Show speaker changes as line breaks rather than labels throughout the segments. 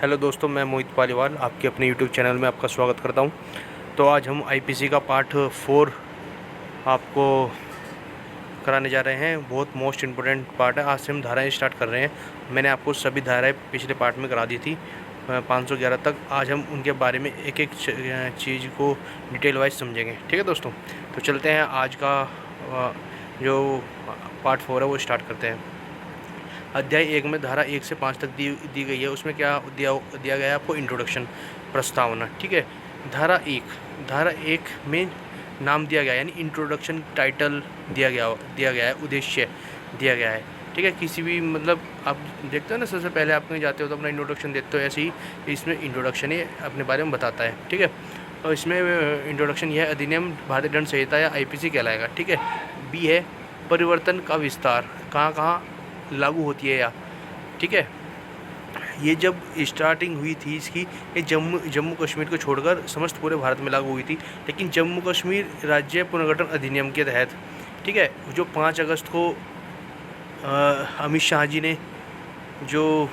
Hello दोस्तों, मैं मोहित पालीवाल आपके अपने यूट्यूब चैनल में आपका स्वागत करता हूं। तो आज हम आईपीसी का पार्ट 4 आपको कराने जा रहे हैं। बहुत मोस्ट इम्पोर्टेंट पार्ट है। आज से हम धाराएं स्टार्ट कर रहे हैं। मैंने आपको सभी धाराएं पिछले पार्ट में करा दी थी 511 तक। आज हम उनके बारे में एक एक चीज़ को डिटेल वाइज समझेंगे। ठीक है दोस्तों, तो चलते हैं आज का जो पार्ट 4 है वो स्टार्ट करते हैं। अध्याय 1 में धारा 1 से 5 तक दी गई है। उसमें क्या दिया गया है आपको? इंट्रोडक्शन, प्रस्तावना। ठीक है। धारा 1 में नाम दिया गया है, यानी इंट्रोडक्शन, टाइटल दिया गया है, उद्देश्य दिया गया है। ठीक है। किसी भी मतलब आप देखते हो ना, सबसे पहले आप कहीं जाते हो तो अपना इंट्रोडक्शन देते हो, ऐसे ही इसमें इंट्रोडक्शन ही अपने बारे में बताता है। ठीक है। और इसमें इंट्रोडक्शन यह अधिनियम भारतीय दंड संहिता या आईपीसी कहलाएगा। ठीक है। बी है परिवर्तन का विस्तार, कहाँ कहाँ लागू होती है या। ठीक है। ये जब स्टार्टिंग हुई थी इसकी, ये जम्मू कश्मीर को छोड़कर समस्त पूरे भारत में लागू हुई थी, लेकिन जम्मू कश्मीर राज्य पुनर्गठन अधिनियम के तहत, ठीक है, जो 5 अगस्त को अमित शाह जी ने जो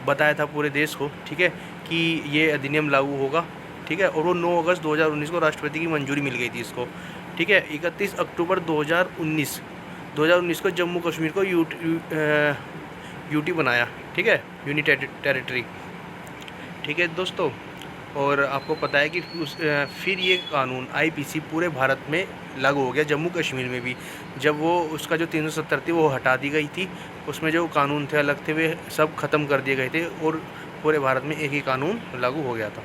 बताया था पूरे देश को, ठीक है, कि ये अधिनियम लागू होगा। ठीक है। और वो 9 अगस्त 2019 को राष्ट्रपति की मंजूरी मिल गई थी इसको। ठीक है। 31 अक्टूबर 2019 को जम्मू कश्मीर को यूटी बनाया। ठीक है, यूनिटेड टेरिटरी। ठीक है दोस्तों, और आपको पता है कि फिर ये कानून आईपीसी पूरे भारत में लागू हो गया, जम्मू कश्मीर में भी। जब वो उसका जो 370 थी वो हटा दी गई थी, उसमें जो कानून थे अलग थे वे सब ख़त्म कर दिए गए थे और पूरे भारत में एक ही कानून लागू हो गया था।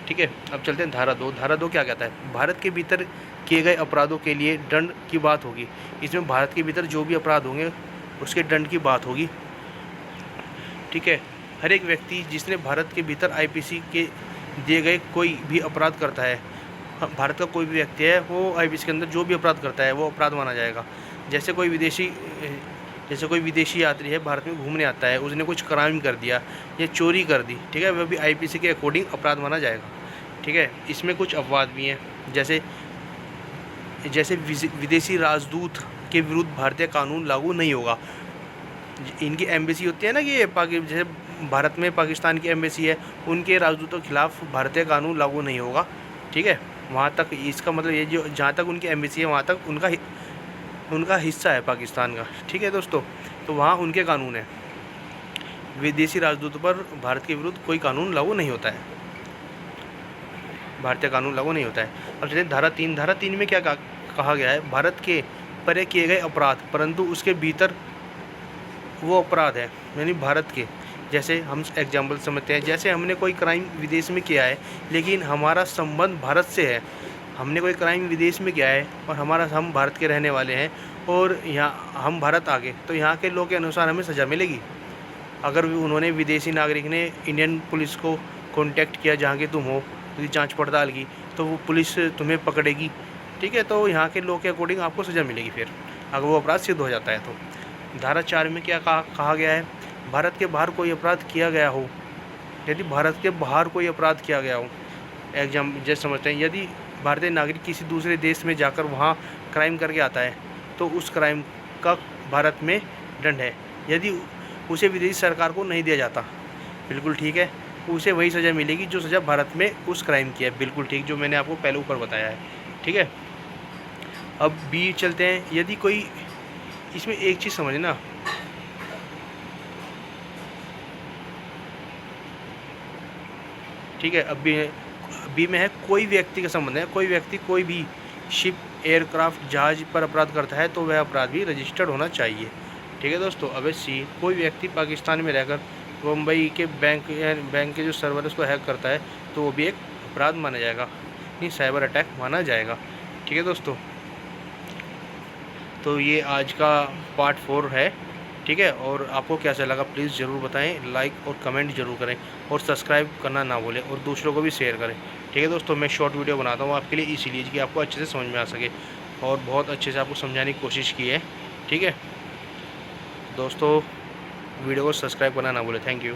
ठीक है। अब चलते हैं धारा 2। धारा 2 क्या कहता है? भारत के भीतर किए गए अपराधों के लिए दंड की बात होगी। इसमें भारत के भीतर जो भी अपराध होंगे उसके दंड की बात होगी। ठीक है। हर एक व्यक्ति जिसने भारत के भीतर आईपीसी के दिए गए कोई भी अपराध करता है, भारत का कोई भी व्यक्ति है, वो आईपीसी के अंदर जो भी अपराध करता है वो अपराध माना जाएगा। जैसे कोई विदेशी यात्री है, भारत में घूमने आता है, उसने कुछ क्राइम कर दिया या चोरी कर दी, ठीक है, वह भी आईपीसी के अकॉर्डिंग अपराध माना जाएगा। ठीक है। इसमें कुछ अपवाद भी हैं, जैसे विदेशी राजदूत के विरुद्ध भारतीय कानून लागू नहीं होगा। इनकी एम्बेसी होती है ना कि जैसे भारत में पाकिस्तान की एम्बेसी है, उनके राजदूतों के खिलाफ भारतीय कानून लागू नहीं होगा। ठीक है। वहाँ तक इसका मतलब ये, जो जहाँ तक उनकी एम्बेसी है वहाँ तक उनका हिस्सा है पाकिस्तान का। ठीक है दोस्तों, तो वहाँ उनके कानून है। विदेशी राजदूतों पर भारत के विरुद्ध कोई कानून लागू नहीं होता है, भारतीय कानून लागू नहीं होता है। अब चलिए धारा 3। धारा 3 में क्या कहा गया है? भारत के परे किए गए अपराध परंतु उसके भीतर वो अपराध है, यानी भारत के, जैसे हम एग्जाम्पल समझते हैं, जैसे हमने कोई क्राइम विदेश में किया है लेकिन हमारा संबंध भारत से है। हमने कोई क्राइम विदेश में किया है और हम भारत के रहने वाले हैं और यहाँ हम भारत आ गए, तो यहाँ के लॉ के अनुसार हमें सज़ा मिलेगी। अगर उन्होंने विदेशी नागरिक ने इंडियन पुलिस को कॉन्टैक्ट किया जहाँ के तुम हो, तो जाँच पड़ताल की, तो वो पुलिस तुम्हें पकड़ेगी। ठीक है। तो यहाँ के लॉ के अकॉर्डिंग आपको सज़ा मिलेगी फिर, अगर वो अपराध सिद्ध हो जाता है तो। धारा 4 में क्या कहा गया है? भारत के बाहर कोई अपराध किया गया हो, यदि भारत के बाहर कोई अपराध किया गया हो, जैसे समझते हैं, यदि भारतीय नागरिक किसी दूसरे देश में जाकर वहाँ क्राइम करके आता है तो उस क्राइम का भारत में दंड है। यदि उसे विदेशी सरकार को नहीं दिया जाता, बिल्कुल ठीक है, उसे वही सज़ा मिलेगी जो सज़ा भारत में उस क्राइम की है। बिल्कुल ठीक, जो मैंने आपको पहले ऊपर बताया है। ठीक है। अब बी चलते हैं। यदि कोई, इसमें एक चीज़ समझना, ठीक है, अब बी में है कोई व्यक्ति का संबंध है। कोई व्यक्ति कोई भी शिप, एयरक्राफ्ट, जहाज पर अपराध करता है तो वह अपराध भी रजिस्टर्ड होना चाहिए। ठीक है दोस्तों। अब सी, कोई व्यक्ति पाकिस्तान में रहकर मुंबई के बैंक के जो सर्वर उसको हैक करता है तो वो भी एक अपराध माना जाएगा, नहीं, साइबर अटैक माना जाएगा। ठीक है दोस्तों, तो ये आज का पार्ट 4 है। ठीक है। और आपको कैसा लगा प्लीज़ ज़रूर बताएं, लाइक और कमेंट ज़रूर करें और सब्सक्राइब करना ना भूलें और दूसरों को भी शेयर करें। ठीक है दोस्तों, मैं शॉर्ट वीडियो बनाता हूँ आपके लिए, इसीलिए कि आपको अच्छे से समझ में आ सके, और बहुत अच्छे से आपको समझाने की कोशिश की है। ठीक है दोस्तों, वीडियो को सब्सक्राइब करना ना भूलें। Thank you.